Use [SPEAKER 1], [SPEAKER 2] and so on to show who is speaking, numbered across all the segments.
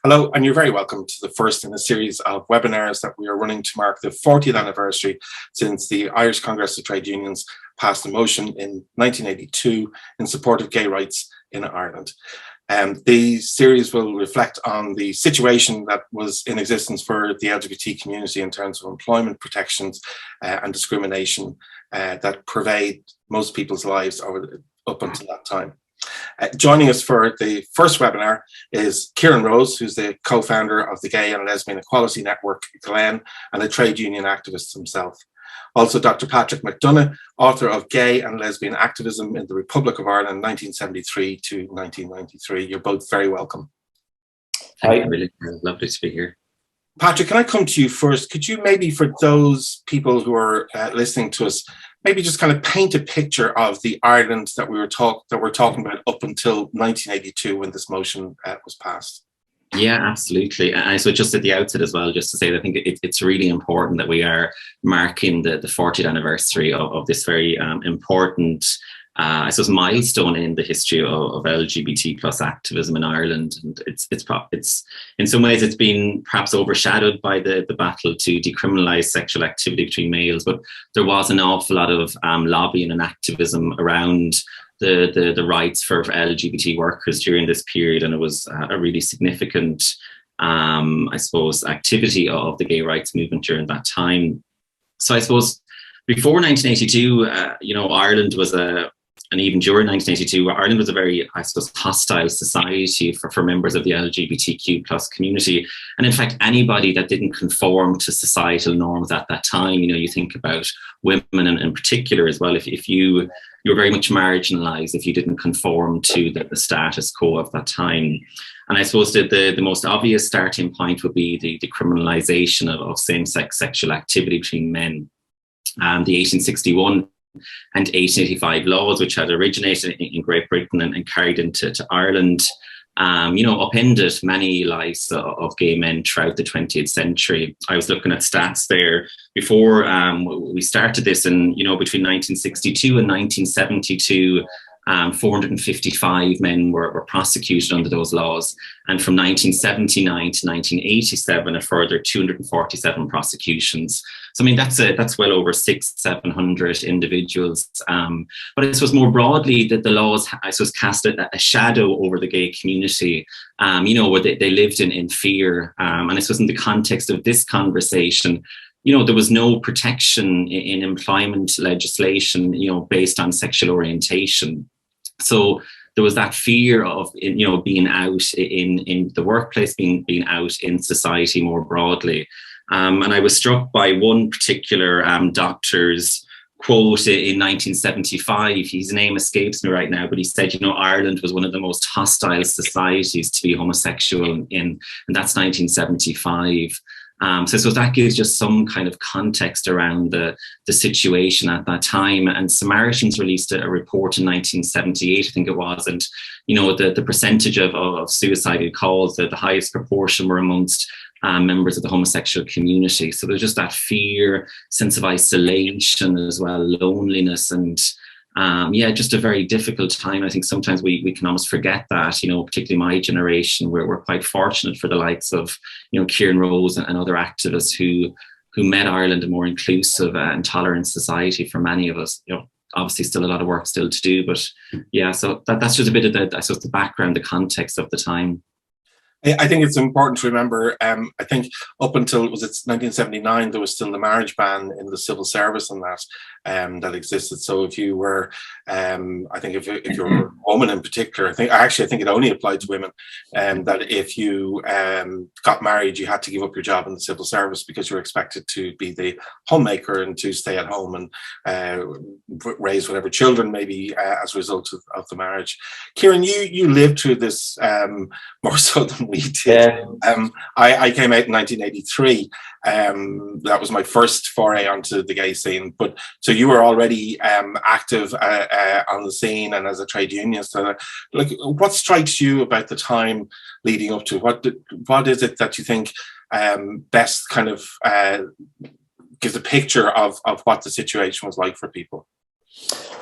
[SPEAKER 1] Hello, and you're very welcome to the first in a series of webinars that we are running to mark the 40th anniversary since the Irish Congress of Trade Unions passed a motion in 1982 in support of gay rights in Ireland. The series will reflect on the situation that was in existence for the LGBT community in terms of employment protections and discrimination that pervade most people's lives up until that time. Joining us for the first webinar is Kieran Rose, who's the co-founder of the Gay and Lesbian Equality Network, GLEN, and a trade union activist himself. Also, Dr. Patrick McDonagh, author of Gay and Lesbian Activism in the Republic of Ireland, 1973 to 1993. You're both very welcome.
[SPEAKER 2] Hi, really lovely to be here.
[SPEAKER 1] Patrick, can I come to you first? Could you maybe, for those people who are listening to us, maybe just kind of paint a picture of the Ireland that we're talking about up until 1982 when this motion was passed?
[SPEAKER 2] Yeah, absolutely. And so just at the outset as well, just to say that I think it's really important that we are marking the 40th anniversary of this very important I suppose milestone in the history of LGBT plus activism in Ireland, and it's in some ways it's been perhaps overshadowed by the battle to decriminalise sexual activity between males, but there was an awful lot of lobbying and activism around the rights for LGBT workers during this period, and it was a really significant I suppose activity of the gay rights movement during that time. So I suppose before 1982, Ireland was and even during 1982, Ireland was a very, I suppose, hostile society for members of the LGBTQ plus community. And in fact, anybody that didn't conform to societal norms at that time, you think about women in particular as well, if you were very much marginalized if you didn't conform to the status quo of that time. And I suppose the most obvious starting point would be the decriminalization of same-sex sexual activity between men. The 1861 and 1885 laws, which had originated in Great Britain and carried into Ireland, upended many lives of gay men throughout the 20th century. I was looking at stats there before we started this, and between 1962 and 1972, 455 men were prosecuted under those laws, and from 1979 to 1987, a further 247 prosecutions. So I mean that's well over 600-700 individuals. But I suppose more broadly that the laws cast a shadow over the gay community, where they lived in fear. And I suppose in the context of this conversation, there was no protection in employment legislation, based on sexual orientation. So there was that fear of, being out in the workplace, being out in society more broadly. And I was struck by one particular doctor's quote in 1975. His name escapes me right now, but he said, Ireland was one of the most hostile societies to be homosexual in, and that's 1975. So that gives just some kind of context around the situation at that time. And Samaritans released a report in 1978, I think it was, and the percentage of suicidal calls, the highest proportion were amongst members of the homosexual community. So there's just that fear, sense of isolation as well, loneliness, and just a very difficult time. I think sometimes we can almost forget that, particularly my generation, where we're quite fortunate for the likes of, Kieran Rose and other activists who made Ireland a more inclusive and tolerant society for many of us. Obviously still a lot of work still to do, but yeah, so that's just a bit of the background, the context of the time.
[SPEAKER 1] I think it's important to remember, I think up until, was it 1979, there was still the marriage ban in the civil service and that existed. So if you were, I think if you're a woman in particular, I think it only applied to women, that if you got married, you had to give up your job in the civil service because you were expected to be the homemaker and to stay at home and raise whatever children maybe as a result of the marriage. Kieran, you lived through this more so than we did.
[SPEAKER 2] Yeah.
[SPEAKER 1] I came out in 1983. That was my first foray onto the gay scene. But so you were already active on the scene and as a trade unionist. What strikes you about the time leading up to? What is it that you think best kind of gives a picture of what the situation was like for people?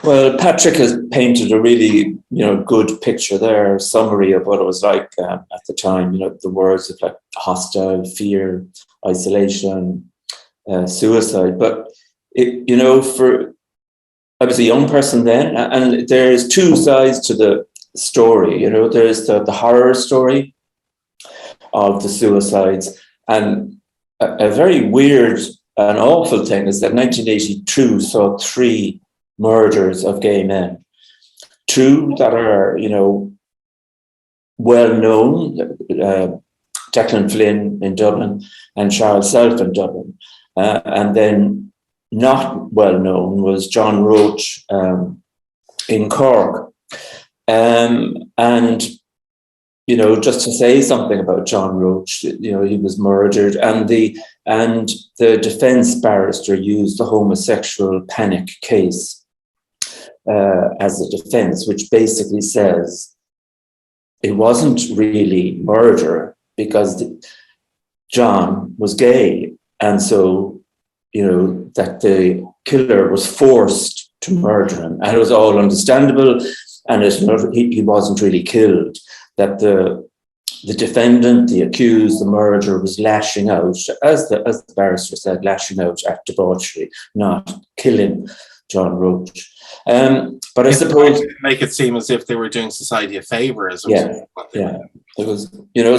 [SPEAKER 3] Well, Patrick has painted a really, good picture there, summary of what it was like at the time. The words of like hostile, fear, isolation, suicide. But I was a young person then, and there's two sides to the story. There's the horror story of the suicides, and a very weird and awful thing is that 1982 saw 3 murders of gay men, 2 that are, well known, Declan Flynn in Dublin and Charles Self in Dublin. And then not well known was John Roach in Cork. And, just to say something about John Roach, he was murdered, and the defense barrister used the homosexual panic case as a defense, which basically says it wasn't really murder because John was gay, and so that the killer was forced to murder him, and it was all understandable, and he wasn't really killed. That the defendant, the accused, the murderer, was lashing out, as the barrister said, lashing out at debauchery, not killing John Roach. But I suppose
[SPEAKER 1] make it seem as if they were doing society a favor as
[SPEAKER 3] well. Yeah. It was,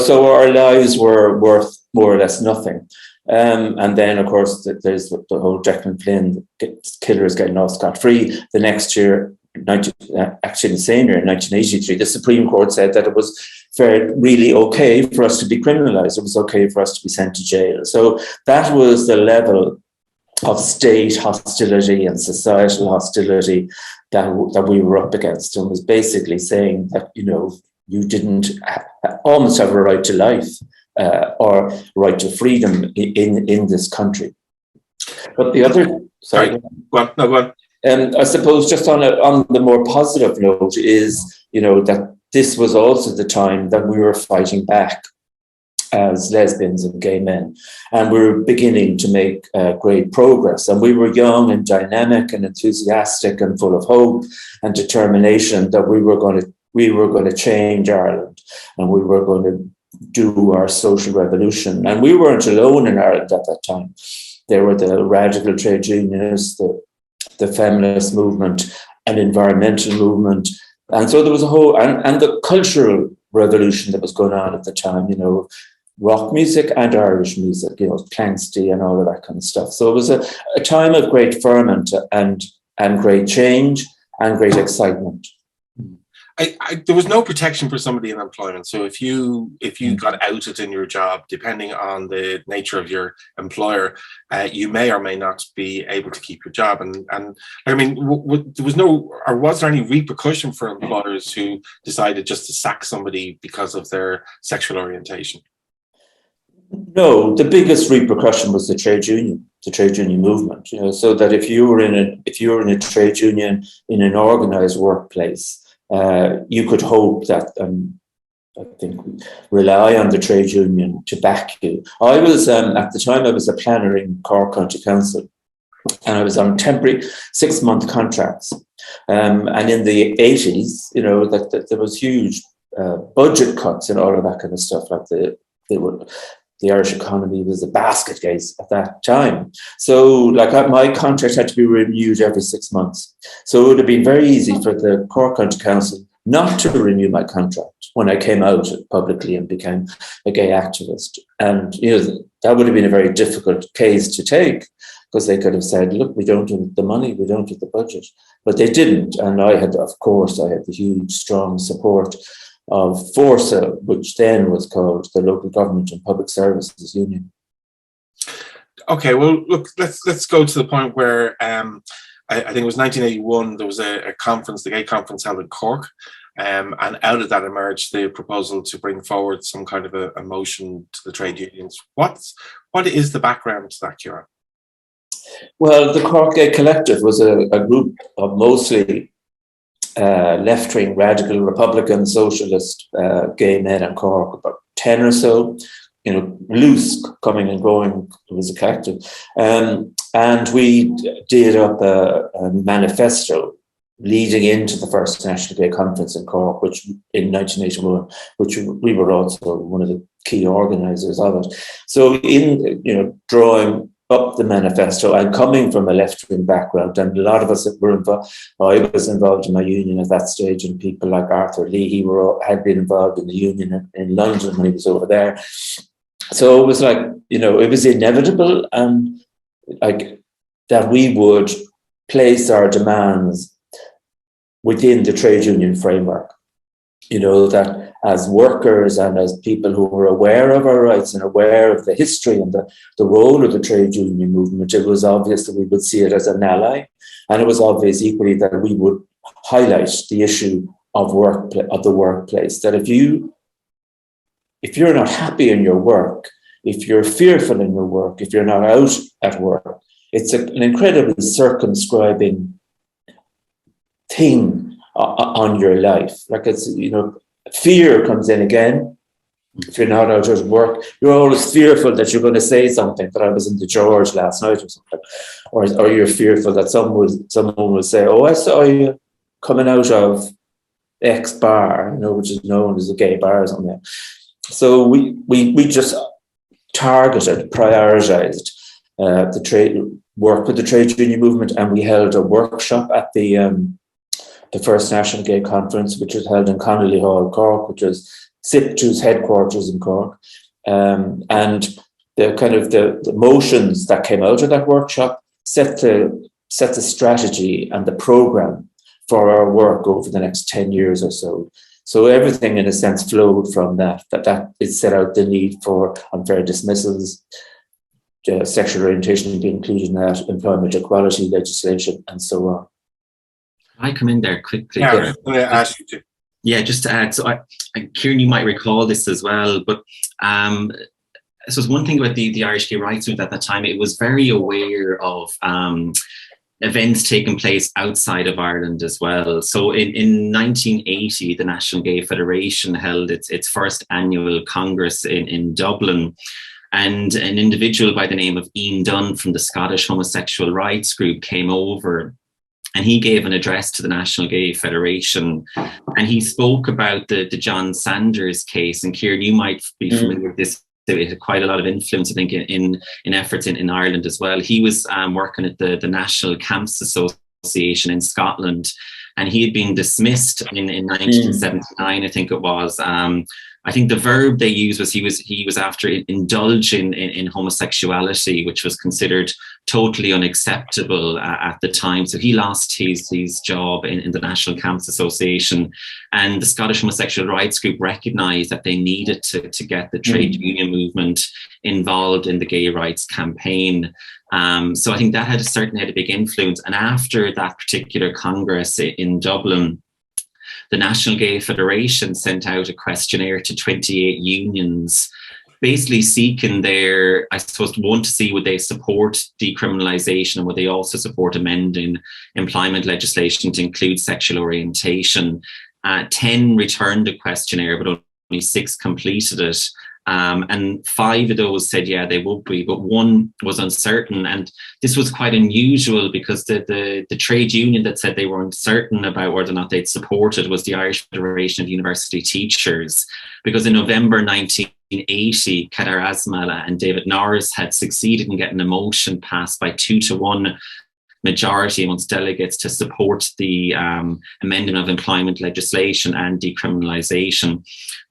[SPEAKER 3] so our lives were worth more or less nothing. And then, of course, there's the whole Declan Flynn killers getting off scot-free. The next year, actually the same year, in 1983, the Supreme Court said that it was really okay for us to be criminalised. It was okay for us to be sent to jail. So that was the level of state hostility and societal hostility that we were up against, and was basically saying that, you didn't almost have a right to life or right to freedom in this country. But the other... Sorry.
[SPEAKER 1] Go on.
[SPEAKER 3] I suppose just on the more positive note is, that this was also the time that we were fighting back as lesbians and gay men, and we were beginning to make great progress. And we were young and dynamic and enthusiastic and full of hope and determination that we were going to change Ireland, and we were going to do our social revolution. And we weren't alone in Ireland at that time. There were the radical trade unionists, the feminist movement, and environmental movement. And so there was a whole, and the cultural revolution that was going on at the time, rock music and Irish music, Clancy and all of that kind of stuff. So it was a time of great ferment and great change and great excitement.
[SPEAKER 1] There was no protection for somebody in employment. So if you got outed in your job, depending on the nature of your employer, you may or may not be able to keep your job. And I mean, was there any repercussion for employers who decided just to sack somebody because of their sexual orientation?
[SPEAKER 3] No, the biggest repercussion was the trade union movement. So that if you were in a trade union in an organised workplace, you could hope that, I think, rely on the trade union to back you. I was, at the time, I was a planner in Cork County Council, and I was on temporary 6-month contracts. And in the 80s, that there was huge budget cuts and all of that kind of stuff. Like the Irish economy was a basket case at that time. So my contract had to be renewed every 6 months. So it would have been very easy for the Cork County Council not to renew my contract when I came out publicly and became a gay activist. And, that would have been a very difficult case to take, because they could have said, look, we don't have the money, we don't have the budget. But they didn't. And I had the huge, strong support of FORSA, which then was called the Local Government and Public Services Union.
[SPEAKER 1] Okay, well, look, let's go to the point where I think it was 1981. There was a conference, the gay conference held in Cork, and out of that emerged the proposal to bring forward some kind of a motion to the trade unions. What is the background to that, Kieran?
[SPEAKER 3] Well, the Cork Gay Collective was a group of mostly left-wing, radical, Republican, socialist gay men in Cork, about 10 or so, loose, coming and going. It was a collective. And we did up a manifesto leading into the first National Gay Conference in Cork, which in 1981, which we were also one of the key organisers of it. So in, drawing up the manifesto, I'm coming from a left-wing background, and a lot of us were involved. I was involved in my union at that stage, and people like Arthur Lee, had been involved in the union in London when he was over there. So it was like, it was inevitable, and like that we would place our demands within the trade union framework. That as workers and as people who were aware of our rights and aware of the history and the role of the trade union movement, it was obvious that we would see it as an ally. And it was obvious equally that we would highlight the issue of the workplace, that if you're not happy in your work, if you're fearful in your work, if you're not out at work, it's an incredibly circumscribing thing on your life. Like it's, fear comes in again. If you're not out at work, you're always fearful that you're going to say something, that I was in the George last night or something. Or you're fearful that someone will say, oh, I saw you coming out of X bar, which is known as a gay bar or something. So we just targeted, prioritized the trade work with the trade union movement, and we held a workshop at the first National Gay Conference, which was held in Connolly Hall, Cork, which was SIPTU's headquarters in Cork. And the kind of the motions that came out of that workshop set the strategy and the programme for our work over the next 10 years or so. So everything, in a sense, flowed from that it set out the need for unfair dismissals, sexual orientation being included in that, employment equality legislation, and so on.
[SPEAKER 2] I come in there quickly.
[SPEAKER 1] Yeah, I'm going to ask you to.
[SPEAKER 2] Yeah, just to add, so Kieran, you might recall this as well, but so one thing about the Irish Gay Rights Movement at that time, it was very aware of events taking place outside of Ireland as well. So in 1980, the National Gay Federation held its first annual Congress in Dublin, and an individual by the name of Ian Dunn from the Scottish Homosexual Rights Group came over, and he gave an address to the National Gay Federation, and he spoke about the John Sanders case. And Kieran, you might be familiar with this. It had quite a lot of influence, I think, in efforts in Ireland as well. He was working at the National Camps Association in Scotland, and he had been dismissed in 1979, I think it was. I think the verb they used was he was after indulging in homosexuality, which was considered totally unacceptable at the time. So he lost his job in the National Camps Association, and the Scottish Homosexual Rights Group recognised that they needed to get the trade union movement involved in the gay rights campaign. So I think that certainly had a big influence. And after that particular Congress in Dublin, the National Gay Federation sent out a questionnaire to 28 unions, basically seeking to see would they support decriminalisation, and would they also support amending employment legislation to include sexual orientation. 10 returned the questionnaire, but only 6 completed it. And 5 of those said, yeah, they would be, but 1 was uncertain. And this was quite unusual, because the trade union that said they were uncertain about whether or not they'd support it was the Irish Federation of University Teachers, because in November 1980, Kedar Asmala and David Norris had succeeded in getting a motion passed by 2-to-1 majority amongst delegates to support the amendment of employment legislation and decriminalisation.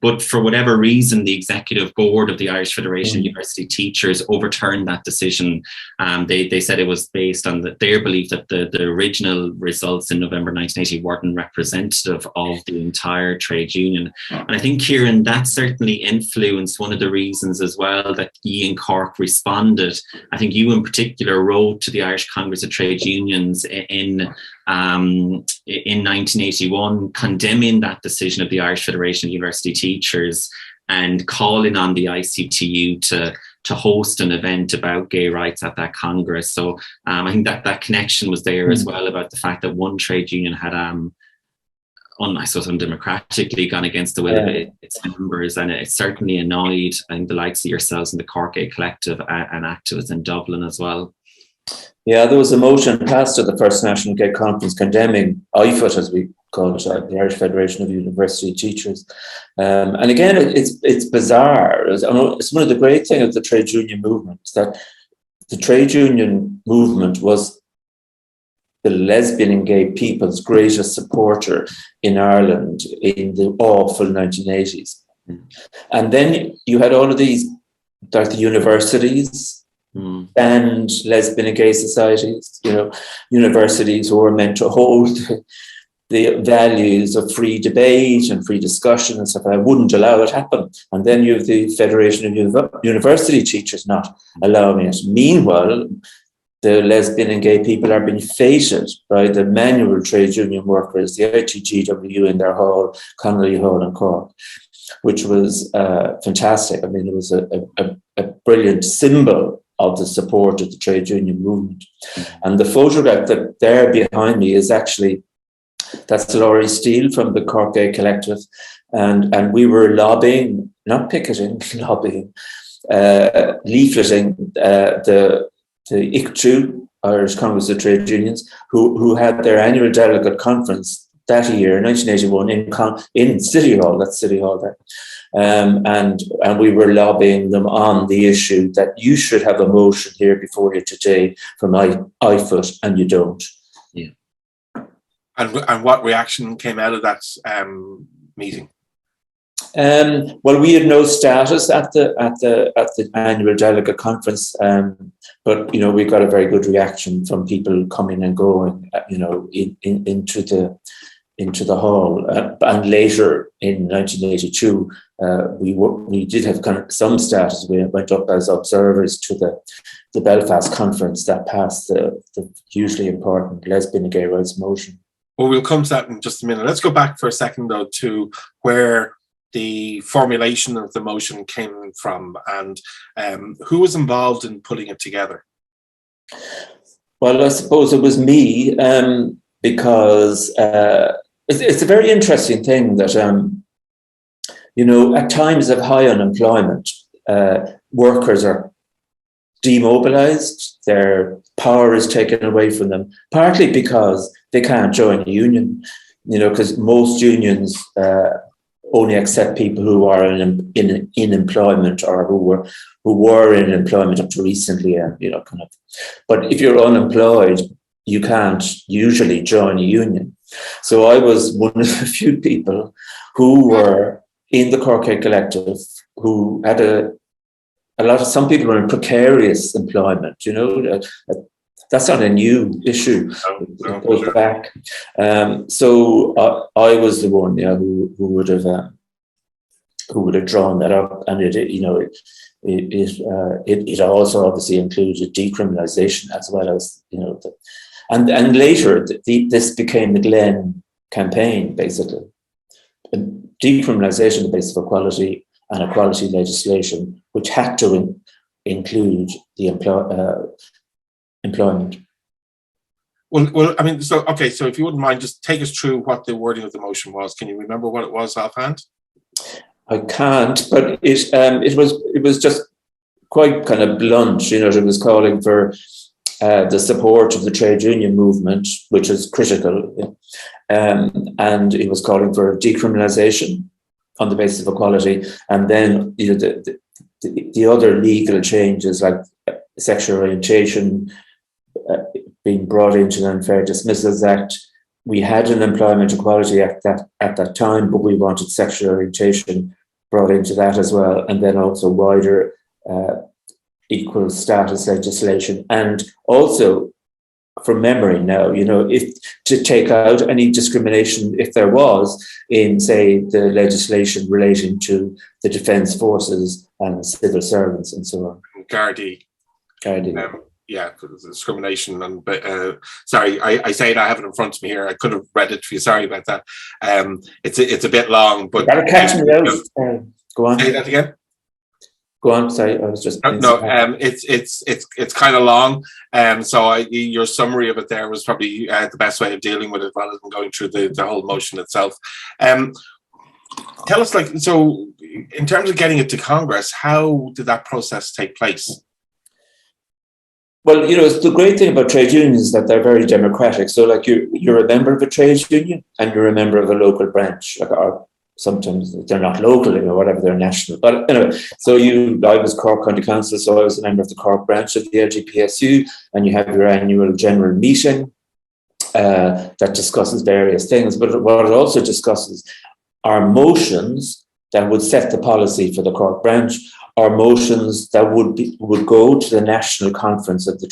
[SPEAKER 2] But for whatever reason, the executive board of the Irish Federation of University Teachers overturned that decision. They said it was based on their belief that the original results in November 1980 weren't representative of the entire trade union. And I think, Kieran, that certainly influenced one of the reasons as well that Ian Cork responded. I think you in particular wrote to the Irish Congress of Trade Unions in 1981, condemning that decision of the Irish Federation of University Teachers and calling on the ICTU to host an event about gay rights at that Congress. So I think that connection was there as well, about the fact that one trade union had undemocratically gone against the will of its members, and it certainly annoyed, I think, the likes of yourselves and the Cork Gay Collective and activists in Dublin as well.
[SPEAKER 3] Yeah, there was a motion passed at the First National Gay Conference condemning IFUT, as we call it, the Irish Federation of University Teachers. And again, it's bizarre. It's one of the great things of the trade union movement, is that the trade union movement was the lesbian and gay people's greatest supporter in Ireland in the awful 1980s. And then you had all of these, like the universities, and lesbian and gay societies, universities who were meant to hold the values of free debate and free discussion and stuff. I wouldn't allow it to happen. And then you have the Federation of University Teachers not allowing it. Meanwhile, the lesbian and gay people are being feted by the manual trade union workers, the ITGW in their hall, Connolly Hall in Cork, which was fantastic. I mean, it was a brilliant symbol of the support of the trade union movement. And the photograph that there behind me is actually, that's Laurie Steele from the Cork Gay Collective. And we were lobbying, not picketing, lobbying, leafleting the ICTU, Irish Congress of Trade Unions, who had their annual delegate conference that year, 1981, in City Hall, that's City Hall there. And we were lobbying them on the issue that you should have a motion here before you today from IFUT, and you don't.
[SPEAKER 1] Yeah. And what reaction came out of that meeting?
[SPEAKER 3] Well, we had no status at the annual delegate conference, but we got a very good reaction from people coming and going, into the hall. And later in 1982, we did have kind of some status. We went up as observers to the Belfast conference that passed the hugely important lesbian and gay rights motion.
[SPEAKER 1] Well, we'll come to that in just a minute. Let's go back for a second, though, to where the formulation of the motion came from and who was involved in putting it together.
[SPEAKER 3] Well, I suppose it was me, because it's a very interesting thing that, at times of high unemployment, workers are demobilized, their power is taken away from them, partly because they can't join a union, because most unions only accept people who are in employment or who were in employment up to recently, But if you're unemployed, you can't usually join a union. So I was one of the few people who were in the Cork Gay Collective who had some people were in precarious employment, that's not a new issue. It goes back. So I was the one, who would have drawn that up, and it also obviously included decriminalisation as well as and later this became the Glen campaign, basically. Decriminalisation, the basis of equality, and equality legislation, which had to include the employment.
[SPEAKER 1] Well, I mean, so if you wouldn't mind, just take us through what the wording of the motion was. Can you remember what it was offhand?
[SPEAKER 3] I can't, but it was just quite kind of blunt. It was calling for the support of the trade union movement, which is critical, and it was calling for decriminalisation on the basis of equality, and then the other legal changes like sexual orientation being brought into the Unfair Dismissals Act. We had an Employment Equality Act at that time, but we wanted sexual orientation brought into that as well, and then also wider equal status legislation, and also, from memory now, if to take out any discrimination, if there was, in, say, the legislation relating to the defence forces and civil servants and so on.
[SPEAKER 1] Gardaí. Yeah, discrimination. And sorry, I say it, I have it in front of me here. I could have read it for you. Sorry about that. It's a bit long, but
[SPEAKER 3] that'll catch me out. Go on.
[SPEAKER 1] Say that again.
[SPEAKER 3] Go on. Sorry, I was just
[SPEAKER 1] it's kind of long. So your summary of it there was probably the best way of dealing with it, rather than going through the whole motion itself. Tell us, so in terms of getting it to Congress, how did that process take place?
[SPEAKER 3] Well, it's the great thing about trade unions is that they're very democratic. So, like, you're a member of a trade union and you're a member of a local branch. Like, or sometimes they're not local, whatever, they're national. But anyway, so I was Cork County Council, so I was a member of the Cork branch of the LGPSU, and you have your annual general meeting that discusses various things. But what it also discusses are motions that would set the policy for the Cork branch, or motions that would go to the national conference of the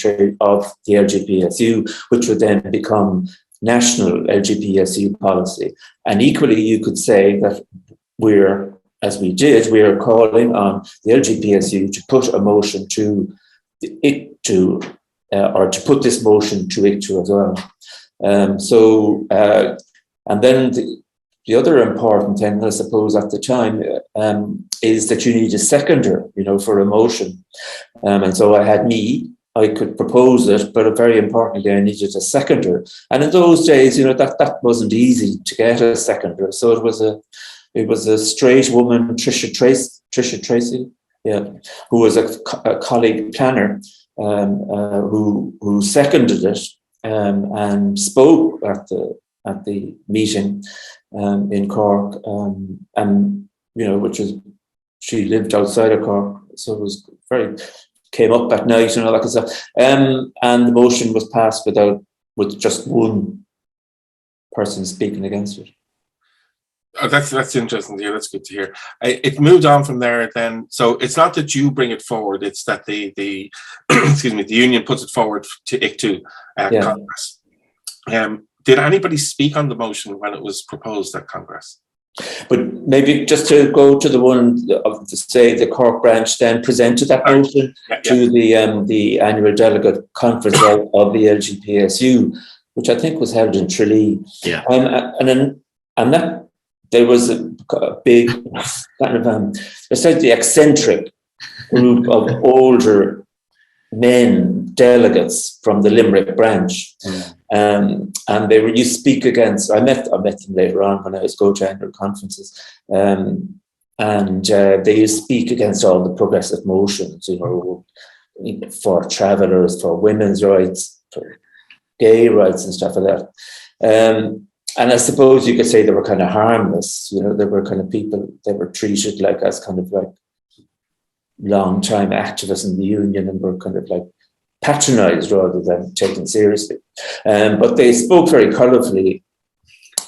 [SPEAKER 3] LGPSU, which would then become national LGPSU policy. And equally, you could say that we are calling on the LGPSU to put a motion to ICTU, or to put this motion to ICTU as well. And then the other important thing, I suppose, at the time is that you need a seconder, for a motion. And so I could propose it, but very importantly, I needed a seconder. And in those days, that wasn't easy to get a seconder. So it was a straight woman, Tricia Tracy, who was a colleague planner, who seconded it and spoke at the meeting in Cork, and she lived outside of Cork, so it was came up at night and all that kind of stuff. And the motion was passed with just one person speaking against it.
[SPEAKER 1] Oh, that's interesting to hear. That's good to hear. It moved on from there then. So it's not that you bring it forward; it's that the excuse me, the union puts it forward to ICTU Congress. Did anybody speak on the motion when it was proposed at Congress?
[SPEAKER 3] But maybe just to go to the one of the Cork branch then presented that motion to the annual delegate conference of the LGPSU, which I think was held in Tralee.
[SPEAKER 2] Yeah.
[SPEAKER 3] And that there was a big kind of essentially eccentric group of older men delegates from the Limerick branch. And you speak against, I met them later on when I was going to annual conferences, and they speak against all the progressive motions, for travellers, for women's rights, for gay rights and stuff like that. And I suppose you could say they were kind of harmless, they were kind of people, they were treated as kind of like long-time activists in the union and were kind of like patronised rather than taken seriously. But they spoke very colourfully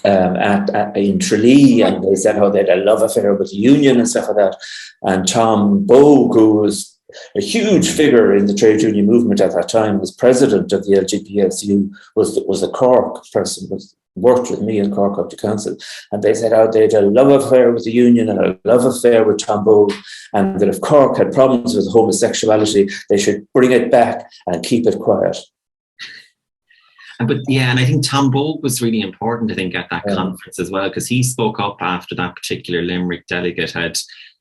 [SPEAKER 3] in Tralee, and they said how they had a love affair with the union and stuff like that. And Tom Bogue, who was a huge figure in the trade union movement at that time, was president of the LGPSU, was a Cork person, worked with me in Cork County Council, and they said how they had a love affair with the union and a love affair with Tom Bogue, and that if Cork had problems with homosexuality, they should bring it back and keep it quiet.
[SPEAKER 2] And I think Tom Bogue was really important, I think, at that conference as well, because he spoke up after that particular Limerick delegate had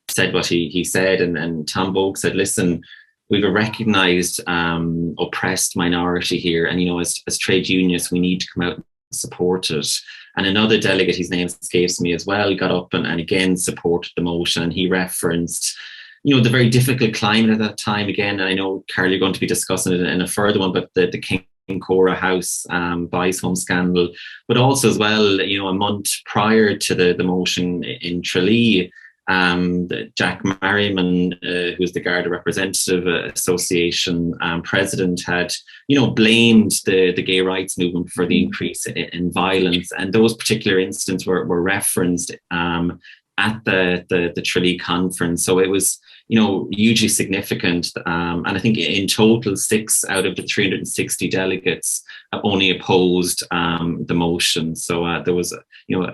[SPEAKER 2] said what he said, and Tom Bogue said, listen, we've a recognised oppressed minority here, and as trade unionists we need to come out and support it. And another delegate, his name escapes me as well, got up and again supported the motion, and he referenced the very difficult climate at that time again. And I know, Carol, you're going to be discussing it in a further one, but the King Cora House buys home scandal, but also as well, a month prior to the motion in Tralee, Jack Merriman, who's the Garda Representative Association president, had blamed the gay rights movement for the increase in violence, and those particular incidents were referenced at the Tralee conference. So it was hugely significant, and I think in total 6 out of the 360 delegates only opposed the motion. So there was a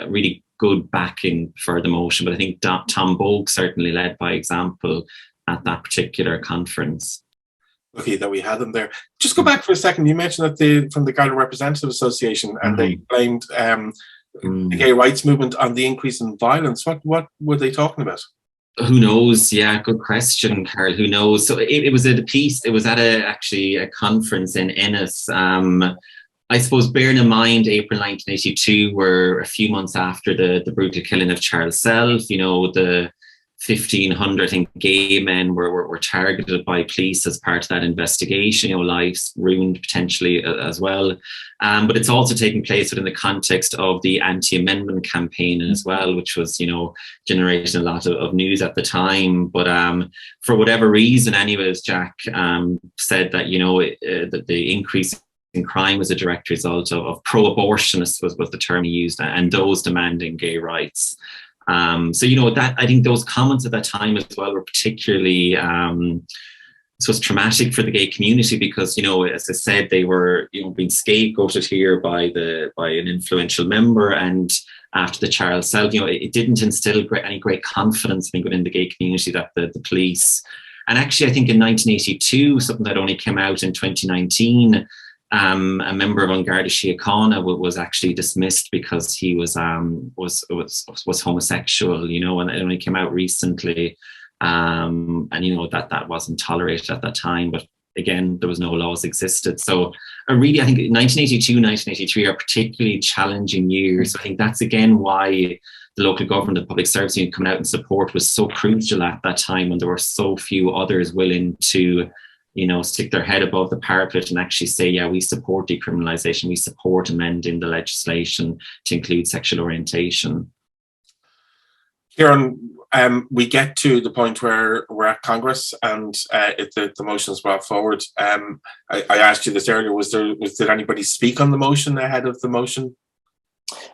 [SPEAKER 2] really good backing for the motion, but I think Tom Bogue certainly led by example at that particular conference.
[SPEAKER 1] Okay, that we had them there. Just go back for a second. You mentioned that from the Garda Representative Association, and they blamed the gay rights movement on the increase in violence. What were they talking about?
[SPEAKER 2] Who knows? Yeah, good question, Carl. Who knows? So it was at a piece. It was at a conference in Ennis. I suppose, bearing in mind, April 1982 were a few months after the brutal killing of Charles Self. 1,500, I think, gay men were targeted by police as part of that investigation, lives ruined potentially as well. But it's also taking place within the context of the anti-amendment campaign as well, which was, generating a lot of news at the time. But for whatever reason, anyways, Jack said that, that the increase in crime was a direct result of pro-abortionists was the term he used, and those demanding gay rights. So, that I think those comments at that time as well were particularly traumatic for the gay community because, as I said, they were being scapegoated here by an influential member, and after the Charles Self, it didn't instill any great confidence, I think, within the gay community that the police. And actually, I think in 1982, something that only came out in 2019. A member of An Garda Síochána was actually dismissed because he was homosexual, and it only came out recently, and that wasn't tolerated at that time. But again, there was no laws existed. So I think 1982, 1983 are particularly challenging years. I think that's again why the local government, the public service union coming out in support was so crucial at that time, when there were so few others willing to stick their head above the parapet and actually say, yeah, we support decriminalisation, we support amending the legislation to include sexual orientation.
[SPEAKER 1] Kieran, we get to the point where we're at Congress and the motion is brought forward. I asked you this earlier, did anybody speak on the motion ahead of the motion?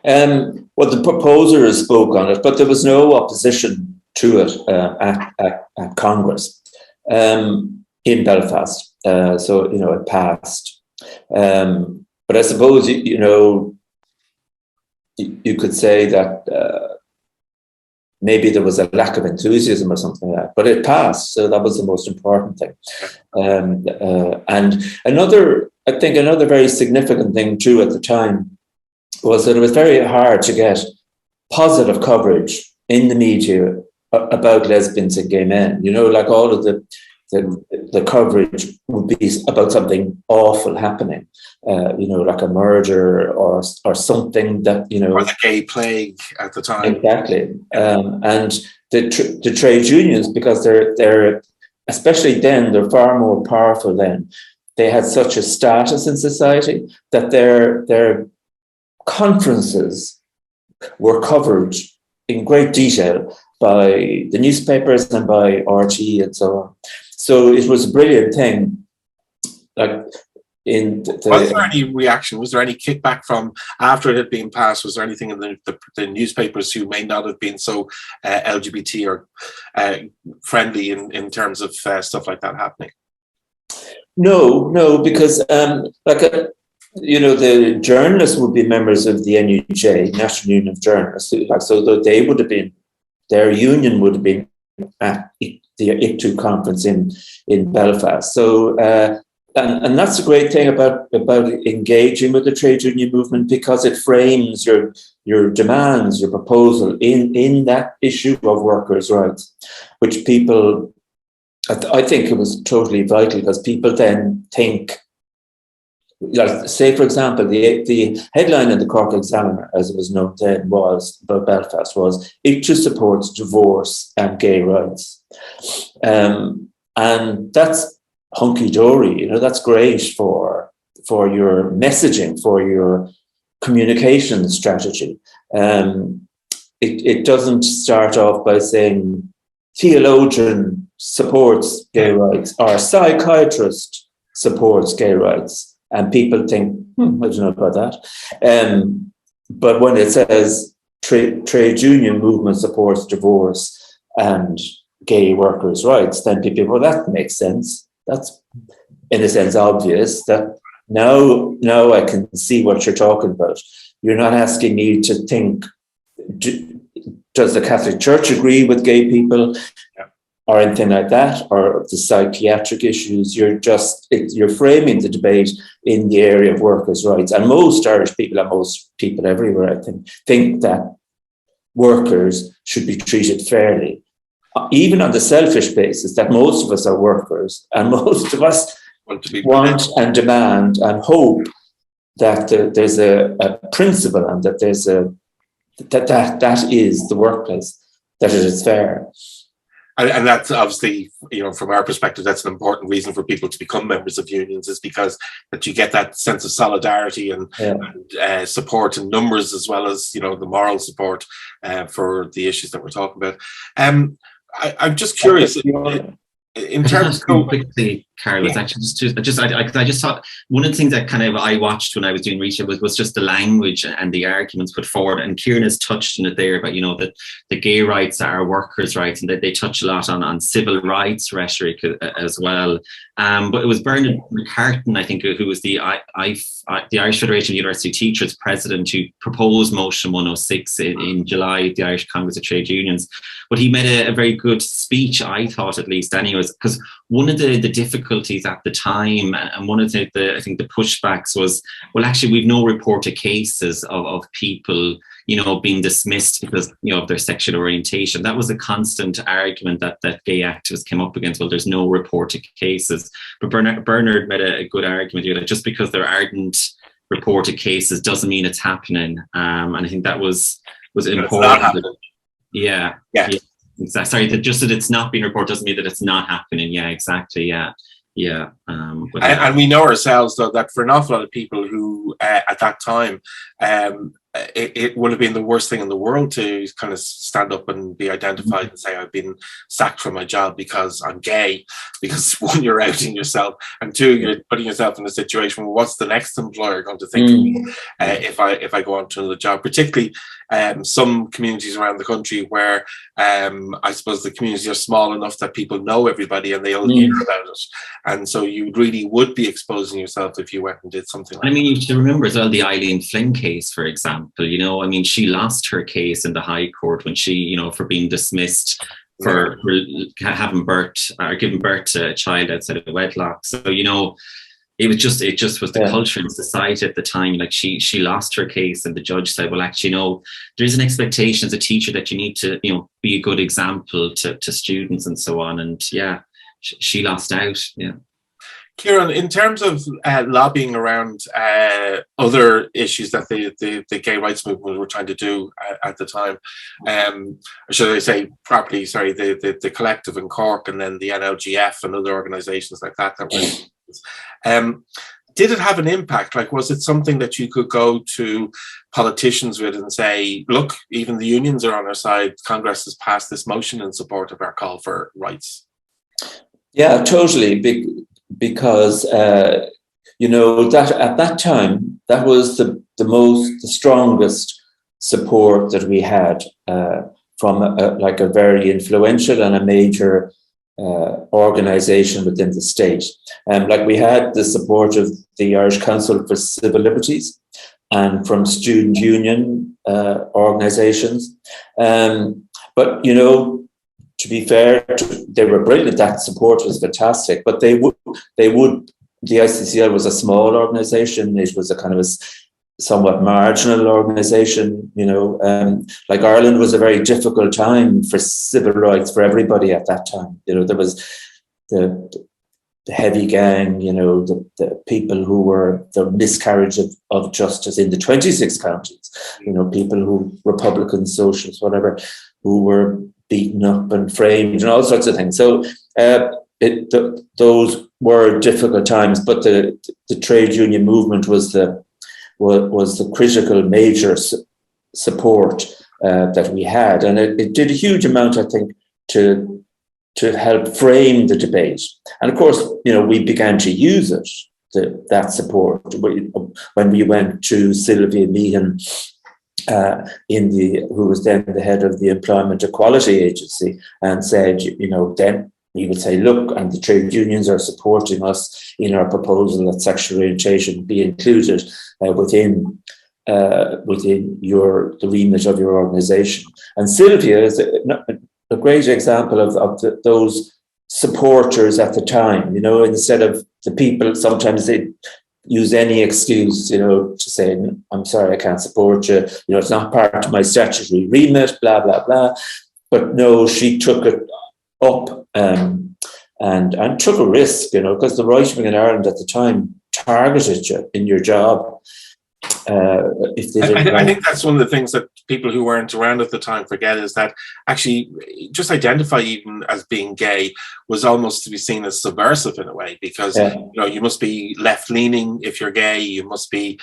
[SPEAKER 3] Well, the proposer spoke on it, but there was no opposition to it at Congress. In Belfast, so it passed. But I suppose you could say that maybe there was a lack of enthusiasm or something like that. But it passed, so that was the most important thing. And another very significant thing too at the time was that it was very hard to get positive coverage in the media about lesbians and gay men. Like all of the coverage would be about something awful happening, like a murder or something that,
[SPEAKER 1] or the gay plague at the time.
[SPEAKER 3] Exactly. And the trade unions, because they're especially then, they're far more powerful then. They had such a status in society that their conferences were covered in great detail by the newspapers and by RT and so on. So it was a brilliant thing. Was
[SPEAKER 1] there any reaction? Was there any kickback from after it had been passed? Was there anything in the newspapers who may not have been so LGBT or friendly in terms of stuff like that happening?
[SPEAKER 3] No, because the journalists would be members of the NUJ, National Union of Journalists, so that they would have been, their union would have been at the ICTU conference in Belfast. So, and that's the great thing about engaging with the trade union movement, because it frames your demands, your proposal in that issue of workers' rights, which people, I think it was totally vital, because people then think, say, for example, the headline in the Cork Examiner, as it was known then, was about Belfast, was ICTU supports divorce and gay rights. And that's hunky-dory, that's great for your messaging, for your communication strategy. It doesn't start off by saying theologian supports gay rights or psychiatrist supports gay rights. And people think, I don't know about that. But when it says trade union movement supports divorce and gay workers' rights, then people, well, that makes sense. That's, in a sense, obvious. That now I can see what you're talking about. You're not asking me to think, does the Catholic Church agree with gay people? Yeah. Or anything like that, or the psychiatric issues. You're framing the debate in the area of workers' rights. And most Irish people, and most people everywhere, I think that workers should be treated fairly, even on the selfish basis that most of us are workers, and most of us want and demand and hope that there's a principle, and that there's that is the workplace, that it is fair.
[SPEAKER 1] And that's obviously, from our perspective, that's an important reason for people to become members of unions, is because that you get that sense of solidarity and support in numbers, as well as, the moral support for the issues that we're talking about. I'm just curious, in terms of
[SPEAKER 2] quickly, Carol, it's actually I just thought one of the things that kind of I watched when I was doing research was just the language and the arguments put forward. And Kieran has touched on it there, but that the gay rights are workers' rights, and that they touch a lot on civil rights rhetoric as well. But it was Bernard McCartan, I think, who was the Irish Federation of University Teachers president, who proposed Motion 106 in July at the Irish Congress of Trade Unions. But he made a very good speech, I thought, at least, anyways, because one of the difficulties at the time, and one of the I think the pushbacks was, well, actually, we've no reported cases of people, being dismissed because, of their sexual orientation. That was a constant argument that gay activists came up against. Well, there's no reported cases. But Bernard made a good argument here that just because there aren't reported cases doesn't mean it's happening. And I think that was important. Yeah. Exactly. Sorry, just that it's not being reported doesn't mean that it's not happening. Yeah, exactly. Yeah. And
[SPEAKER 1] we know ourselves, though, that for an awful lot of people who at that time, it would have been the worst thing in the world to kind of stand up and be identified and say, I've been sacked from my job because I'm gay, because one, you're outing yourself, and two, you're putting yourself in a situation where what's the next employer going to think of me if I go on to another job, particularly some communities around the country where I suppose the communities are small enough that people know everybody and they'll hear about it. And so you really would be exposing yourself if you went and did something like that.
[SPEAKER 2] You should remember as well the Eileen Flynn case, for example. She lost her case in the High Court when she, for being dismissed for having birth or giving birth to a child outside of wedlock. So, it just was the culture in society at the time. Like she lost her case, and the judge said, well, actually, there's an expectation as a teacher that you need to, be a good example to students and so on. And she lost out. Yeah.
[SPEAKER 1] Kieran, in terms of lobbying around other issues that the gay rights movement were trying to do at the time, or should I say properly, sorry, the collective in Cork, and then the NLGF and other organisations like that were, did it have an impact? Like, was it something that you could go to politicians with and say, look, even the unions are on our side, Congress has passed this motion in support of our call for rights?
[SPEAKER 3] Yeah, totally. Because that at that time, that was the strongest support that we had from a very influential and a major organisation within the state. We had the support of the Irish Council for Civil Liberties and from student union organisations. But to be fair, they were brilliant. That support was fantastic. But the ICCL was a small organisation. It was a kind of a somewhat marginal organisation. Ireland was a very difficult time for civil rights for everybody at that time. There was the heavy gang, the people who were the miscarriage of justice in the 26 counties. People who, Republicans, socialists, whatever, who were beaten up and framed and all sorts of things. So those were difficult times, but the trade union movement was the critical major support that we had, and it did a huge amount, I think, to help frame the debate. And of course, we began to use it, that support, when we went to Sylvia Meehan, who was then the head of the Employment Equality Agency, and said, then we would say, look, and the trade unions are supporting us in our proposal that sexual orientation be included within the remit of your organisation. And Sylvia is a great example of those supporters at the time. Instead of the people, sometimes they use any excuse, to say, I'm sorry, I can't support you. It's not part of my statutory remit, blah, blah, blah. But no, she took it up and took a risk, because the right wing in Ireland at the time targeted you in your job. if they didn't.
[SPEAKER 1] I think that's one of the things that people who weren't around at the time forget, is that actually just identify even as being gay was almost to be seen as subversive in a way, because you must be left-leaning if you're gay, you must be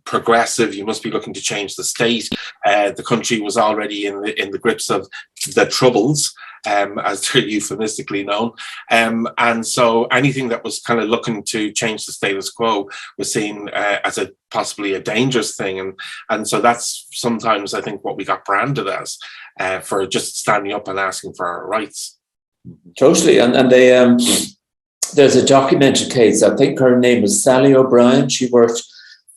[SPEAKER 1] progressive, you must be looking to change the state. The country was already in the grips of the Troubles, as they're euphemistically known, and so anything that was kind of looking to change the status quo was seen as possibly a dangerous thing, and so that's sometimes I think what we got branded as, for just standing up and asking for our rights.
[SPEAKER 3] Totally, and they there's a documented case. I think her name was Sally O'Brien. She worked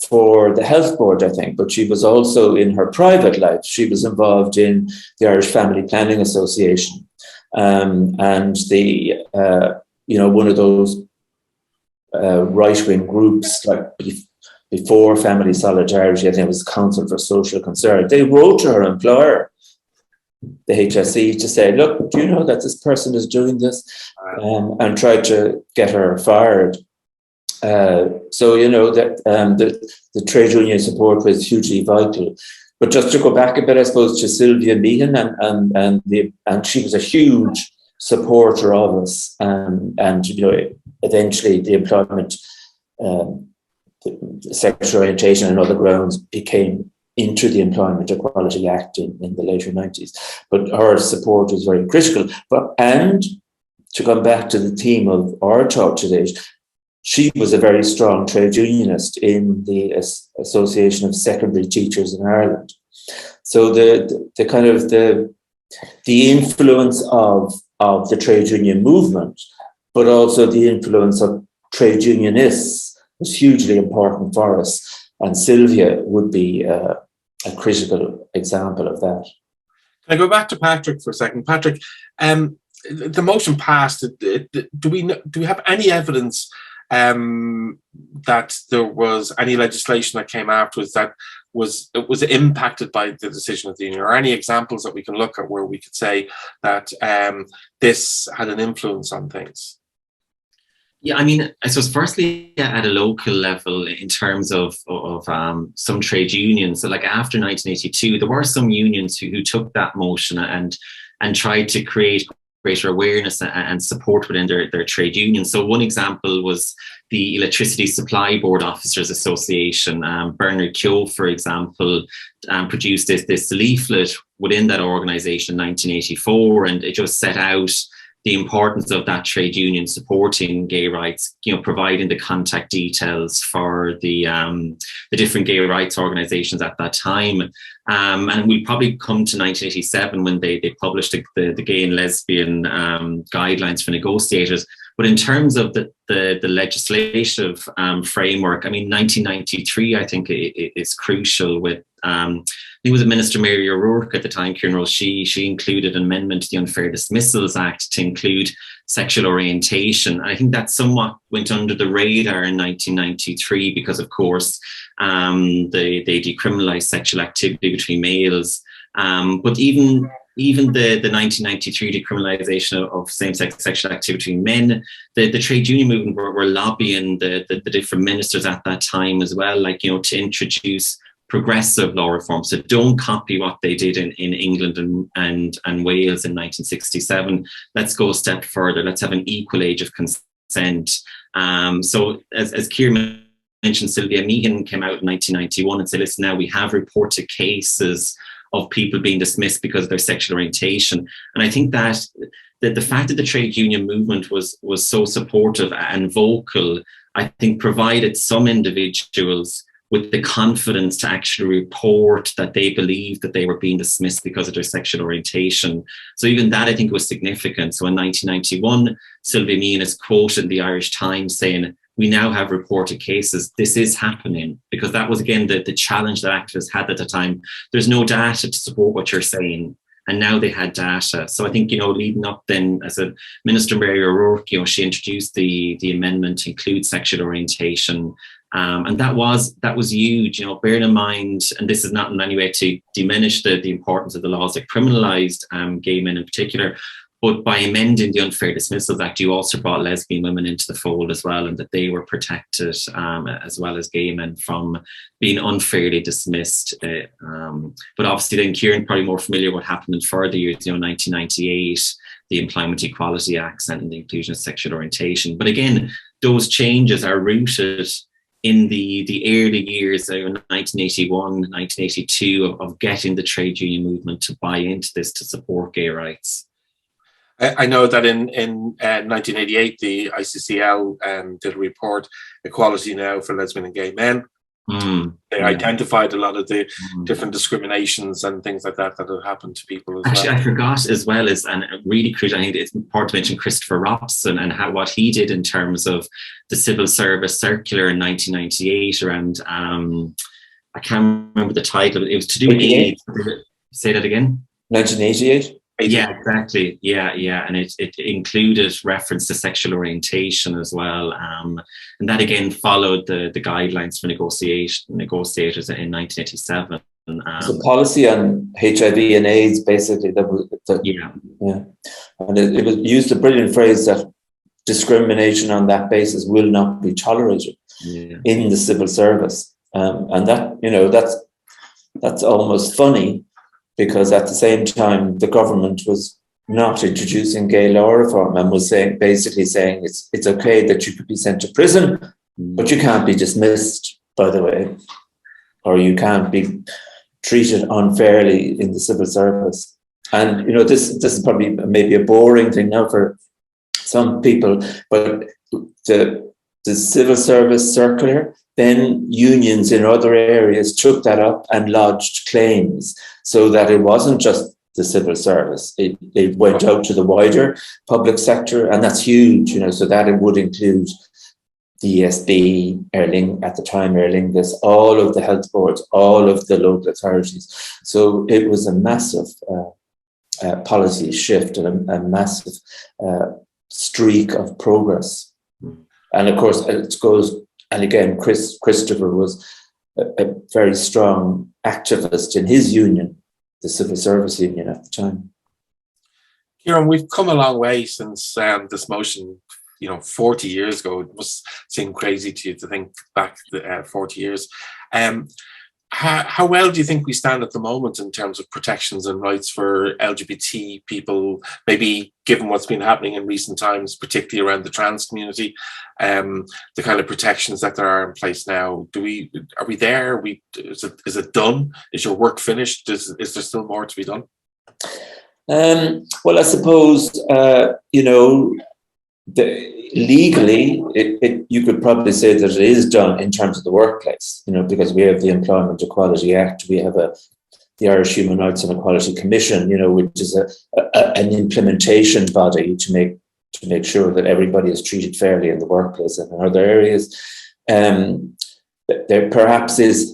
[SPEAKER 3] for the health board, I think, but she was also, in her private life, she was involved in the Irish Family Planning Association, and the one of those right-wing groups, like before Family Solidarity, I think it was Council for Social Concern. They wrote to her employer, the HSE, to say, look, do you know that this person is doing this, and tried to get her fired. So that the trade union support was hugely vital. But just to go back a bit, I suppose, to Sylvia Meehan, and she was a huge supporter of us, and eventually the employment, sexual orientation and other grounds became into the Employment Equality Act in the later 90s. But her support was very critical. And to come back to the theme of our talk today, she was a very strong trade unionist in the Association of Secondary Teachers in Ireland. So the kind of the influence of the trade union movement, but also the influence of trade unionists, was hugely important for us. And Sylvia would be a critical example of that.
[SPEAKER 1] Can I go back to Patrick for a second? Patrick, the motion passed. Do we have any evidence that there was any legislation that came afterwards that was impacted by the decision of the union, or any examples that we can look at where we could say that this had an influence on things?
[SPEAKER 2] Yeah, I mean, I suppose firstly at a local level, in terms of some trade unions, so like after 1982, there were some unions who took that motion and tried to create greater awareness and support within their trade unions. So one example was the Electricity Supply Board Officers Association. Bernard Keogh, for example, produced this leaflet within that organisation in 1984, and it just set out the importance of that trade union supporting gay rights, providing the contact details for the different gay rights organisations at that time. And we probably come to 1987 when they published the gay and lesbian guidelines for negotiators. But in terms of the legislative framework, I mean, 1993, I think is crucial with, I think it was Minister Mary O'Rourke at the time, Kieran, she included an amendment to the Unfair Dismissals Act to include sexual orientation. And I think that somewhat went under the radar in 1993 because, of course, they decriminalised sexual activity between males. But even the 1993 decriminalisation of same-sex sexual activity between men, the trade union movement were lobbying the different ministers at that time as well, to introduce progressive law reform. So don't copy what they did in England and Wales in 1967. Let's go a step further. Let's have an equal age of consent. So as Kieran mentioned, Sylvia Meehan came out in 1991 and said, listen, now we have reported cases of people being dismissed because of their sexual orientation. And I think that the fact that the trade union movement was so supportive and vocal, I think provided some individuals with the confidence to actually report that they believed that they were being dismissed because of their sexual orientation. So even that, I think, was significant. So in 1991, Sylvia Meehan is quoted in the Irish Times saying, we now have reported cases. This is happening, because that was, again, the challenge that activists had at the time. There's no data to support what you're saying. And now they had data. So I think, leading up then, as a Minister Mary O'Rourke, she introduced the amendment to include sexual orientation. And that was huge, bearing in mind, and this is not in any way to diminish the importance of the laws that criminalised gay men in particular, But by amending the Unfair Dismissals Act, you also brought lesbian women into the fold as well, and that they were protected, as well as gay men, from being unfairly dismissed. But obviously then Kieran probably more familiar with what happened in further years, 1998, the Employment Equality Acts and the inclusion of sexual orientation. But again, those changes are rooted in the early years of 1981, 1982 of getting the trade union movement to buy into this, to support gay rights.
[SPEAKER 1] I know that in 1988, the ICCL did a report, Equality Now for Lesbian and Gay Men. They identified a lot of the different discriminations and things like that that had happened to people as
[SPEAKER 2] Actually,
[SPEAKER 1] well.
[SPEAKER 2] I forgot as well, and really crucial, I think it's important to mention Christopher Robson and what he did in terms of the civil service circular in 1998 around, I can't remember the title, it was to do with AIDS. Say that again?
[SPEAKER 3] 1988?
[SPEAKER 2] Yeah, exactly. Yeah. And it included reference to sexual orientation as well. And that again followed the guidelines for negotiators in 1987.
[SPEAKER 3] So policy on HIV and AIDS, basically.
[SPEAKER 2] Yeah.
[SPEAKER 3] And it was used a brilliant phrase that discrimination on that basis will not be tolerated in the civil service. And that, that's almost funny, because at the same time, the government was not introducing gay law reform and was basically saying it's okay that you could be sent to prison, but you can't be dismissed, by the way, or you can't be treated unfairly in the civil service. And, this is probably maybe a boring thing now for some people, but the civil service circular, then unions in other areas took that up and lodged claims, so that it wasn't just the civil service. It went out to the wider public sector, and that's huge, so that it would include the ESB, at the time Aer Lingus, all of the health boards, all of the local authorities. So it was a massive policy shift and a massive streak of progress. And of course, it goes, and again, Christopher was a very strong activist in his union, the civil service union at the time.
[SPEAKER 1] Kieran, we've come a long way since this motion, 40 years ago. It must seem crazy to you to think back 40 years. How well do you think we stand at the moment in terms of protections and rights for LGBT people, maybe given what's been happening in recent times, particularly around the trans community, the kind of protections that there are in place now? Are we there? Is it done? Is your work finished? Is there still more to be done?
[SPEAKER 3] Well, I suppose, legally, you could probably say that it is done in terms of the workplace, because we have the Employment Equality Act, we have the Irish Human Rights and Equality Commission, which is an implementation body to make sure that everybody is treated fairly in the workplace and in other areas. There perhaps is,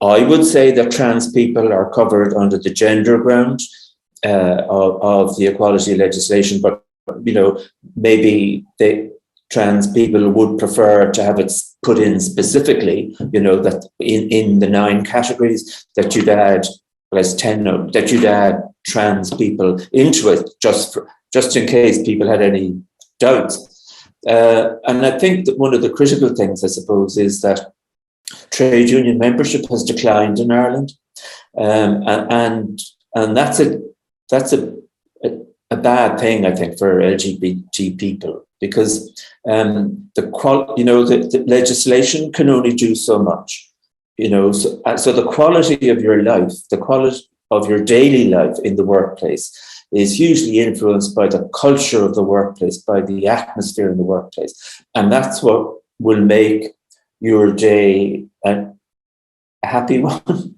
[SPEAKER 3] I would say that trans people are covered under the gender ground of the equality legislation, but maybe trans people would prefer to have it put in specifically, that in the 9 categories that you'd add, that you'd add trans people into it, just in case people had any doubts. And I think that one of the critical things, I suppose, is that trade union membership has declined in Ireland, and that's a bad thing, I think, for LGBT people, because the legislation can only do so much, so the quality of your life, the quality of your daily life in the workplace is hugely influenced by the culture of the workplace, by the atmosphere in the workplace, and that's what will make your day a happy one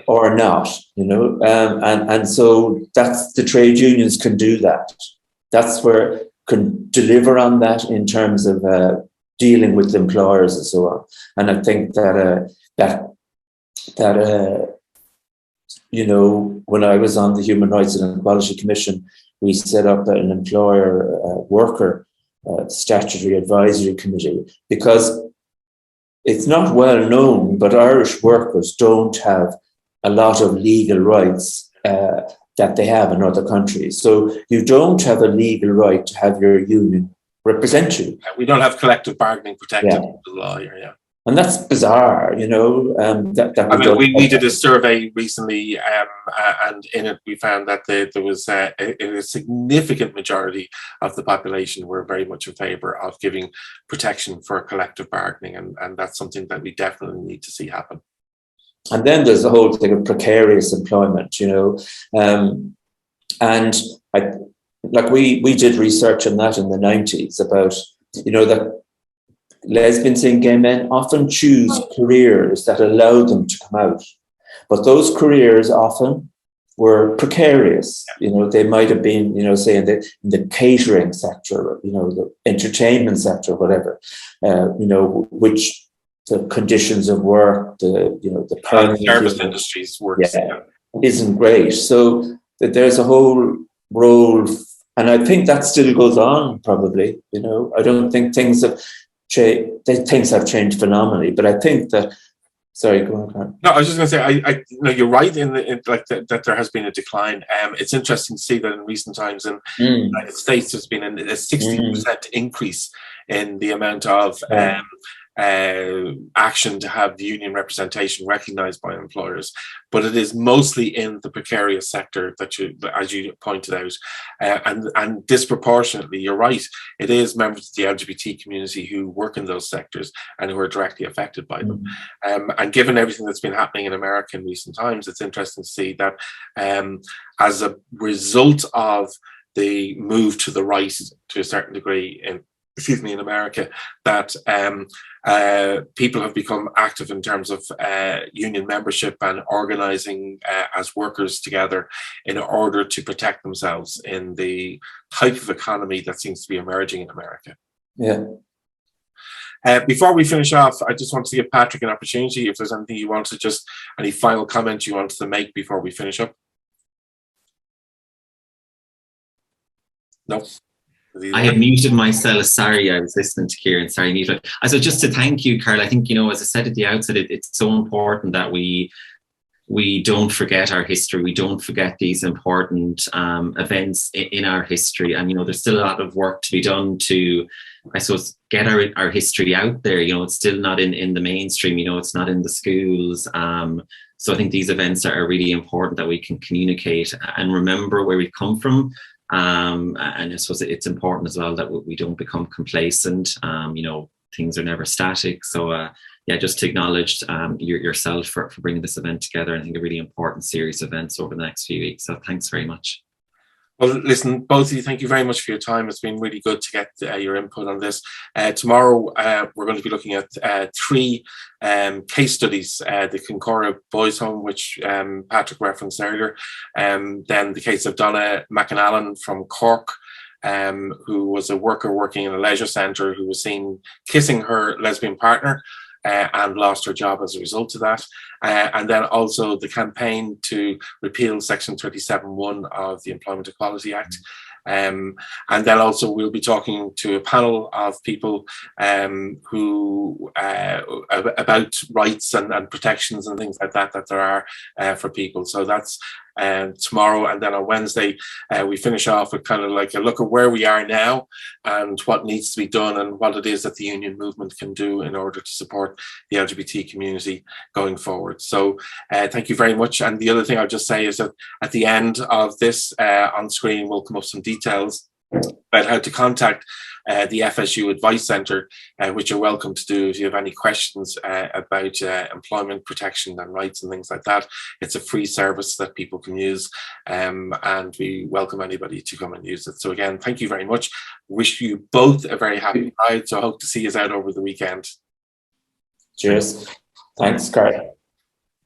[SPEAKER 3] or not, and so that's the trade unions can do that. That's where can deliver on that in terms of dealing with employers and so on. And I think that when I was on the Human Rights and Equality Commission, we set up an employer worker statutory advisory committee, because it's not well known, but Irish workers don't have a lot of legal rights that that they have in other countries. So you don't have a legal right to have your union represent you.
[SPEAKER 1] We don't have collective bargaining protected
[SPEAKER 3] Yeah.
[SPEAKER 1] in the law here, yeah.
[SPEAKER 3] And that's bizarre, you know.
[SPEAKER 1] We did a survey recently, and in it we found that there was a significant majority of the population were very much in favour of giving protection for collective bargaining, and that's something that we definitely need to see happen.
[SPEAKER 3] And then there's the whole thing of precarious employment, you know, and we did research on that in the 90s about, you know, that lesbians and gay men often choose careers that allow them to come out. But those careers often were precarious. You know, they might have been, you know, say in the catering sector, you know, the entertainment sector, whatever, you know, which the conditions of work, the permanent
[SPEAKER 1] service industries works
[SPEAKER 3] isn't great. So that there's a whole role, and I think that still goes on probably, you know. I don't think things have changed phenomenally, but I think that. Sorry, go on, Karen.
[SPEAKER 1] No, I was just going to say, I you're right in that there has been a decline. It's interesting to see that in recent times in the United States there's been a 60% increase in the amount of action to have union representation recognised by employers, but it is mostly in the precarious sector that as you pointed out, and disproportionately, you're right, it is members of the LGBT community who work in those sectors and who are directly affected by them. And given everything that's been happening in America in recent times, it's interesting to see that as a result of the move to the right to a certain degree in America, that people have become active in terms of union membership and organising as workers together in order to protect themselves in the type of economy that seems to be emerging in America.
[SPEAKER 3] Yeah.
[SPEAKER 1] Before we finish off, I just want to give Patrick an opportunity if there's anything you want to any final comments you wanted to make before we finish up. No.
[SPEAKER 2] I have muted myself. Sorry, I was listening to Kieran. Sorry, muted. So just to thank you, Carl. I think, you know, as I said at the outset, it's so important that we don't forget our history. We don't forget these important events in our history. And, you know, there's still a lot of work to be done to, I suppose, get our history out there. You know, it's still not in the mainstream. You know, it's not in the schools. So I think these events are really important that we can communicate and remember where we've come from. And I suppose it's important as well that we don't become complacent. You know, things are never static. So just to acknowledge yourself for bringing this event together. I think a really important series of events over the next few weeks. So thanks very much.
[SPEAKER 1] Well, listen, both of you, thank you very much for your time. It's been really good to get your input on this. Tomorrow, we're going to be looking at 3 case studies. The Concora Boys Home, which Patrick referenced earlier. Then the case of Donna McAnallen from Cork, who was a worker working in a leisure centre who was seen kissing her lesbian partner. And lost her job as a result of that. And then also the campaign to repeal Section 37(1) of the Employment Equality Act. And then also we'll be talking to a panel of people who about rights and protections and things like that there are for people. So that's tomorrow, and then on Wednesday we finish off with kind of like a look at where we are now and what needs to be done and what it is that the union movement can do in order to support the LGBT community going forward. So thank you very much. And the other thing I'll just say is that at the end of this on screen will come up some details about how to contact the FSU Advice Centre, which you're welcome to do if you have any questions about employment protection and rights and things like that. It's a free service that people can use, and we welcome anybody to come and use it. So again, thank you very much. Wish you both a very happy Pride. So I hope to see you out over the weekend.
[SPEAKER 3] Cheers. Thanks, Carl.